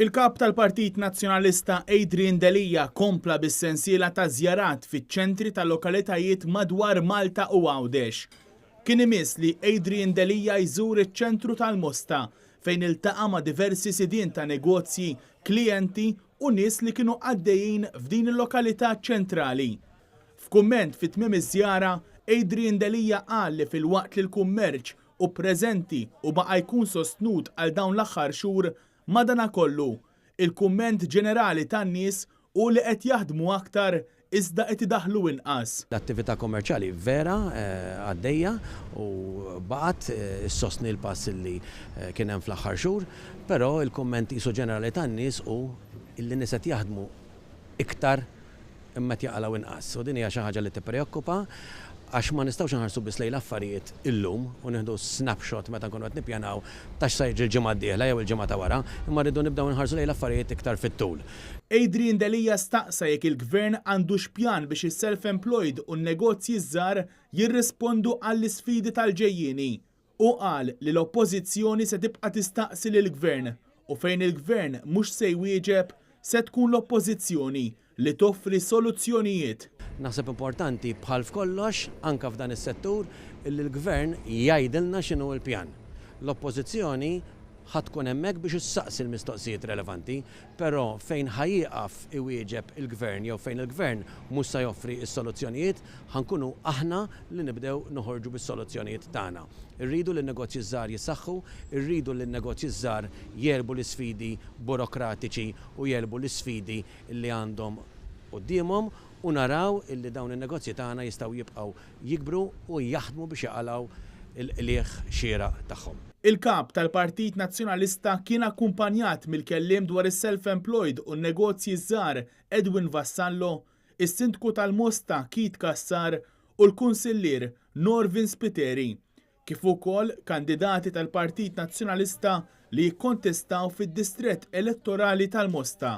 Il-kap tal-Partit Nazzjonalista Adrian Delija kompla bis-sensiela ta' żjarat fiċ-ċentri tal-lokalitajiet madwar Malta u Għawdex. Kien imiss li Adrian Delija jżur iċ-ċentru tal-Mosta fejn iltaqa' ma' diversi sidien ta' negozji, klijenti u nies li kienu għaddejjin f'din il-lokalità ċentrali. F'kumment fit-tmiem iż-żjara, Adrian Delija qal li fil-waqt li l-kummerċ u preżenti u baqa' jkun sostnut għal dawn l-aħħar xhur, madankollu il-kumment ġenerali tan-nies u li qed jaħdmu aktar iżda qed idaħħlu inqas. L-attività kommerċjali vera għaddejja u baqgħet issostni l-pass li kien hemm fl-aħħar xhur, però il-kumment qisu ġenerali tan-nies u illi nies qed jaħdmu iktar imma jaqalgħu inqas. U din hija xi ħaġa li tippreokkupa għax ma nistgħux nħarsu biss lejn l-affarijiet illum u nieħdu snapshot meta nkunu qed nippjanaw tax se jiġri l-ġimgħa d-dieħla jew il-ġimgħa ta' wara, imma rridu nibdew nħarsu lejn l-affarijiet iktar fit-tul. Adrian Delija staqsa jekk il-Gvern għandu xpjan biex is-self-employed u n-negozji żgħar jirrispondu għall-isfidi tal-ġejjieni u qal li l-oppożizzjoni se tibqa' tistaqsi lill-Gvern u fejn il-Gvern mhux se jwieġeb se tkun l-oppożizzjoni li toffri soluzzjonijiet. Naħseb importanti bħal f'kollox, anke f'dan is-settur, illi l-Gvern jgħidilna x'inhu l-pjan. L-oppożizzjoni ħatkun hemmhekk biex issaqsi l-mistoqsijiet relevanti, però fejn ħajjieqaf iwieġeb il-Gvern jew fejn il-Gvern mhux se joffri s-soluzzjonijiet, ħankunu aħna li nibdew noħorġu bis-soluzzjonijiet tagħna. Irridu li n-negozji żgħar jisaħħu, irridu li n-negozji żgħar jerbu l-isfidi burokratiċi u jerbu l-isfidi li għandhom qudiemhom u naraw illi dawn in-negozji tagħna jistgħu jibqgħu jikbru u jaħdmu biex jaqalgħu il-qlieħ xieraq tagħhom. Il-kap tal-Partit Nazzjonalista kien akkumpanjat mill-kelliem dwar is-self-employed u n-negozji żgħar Edwin Vassallo, is-Sindku tal-Mosta Kit Kassar u l-Kunsillier Norvin Spiteri, kif ukoll kandidati tal-Partit Nazzjonalista li jikkontestaw fid-distrett elettorali tal-Mosta.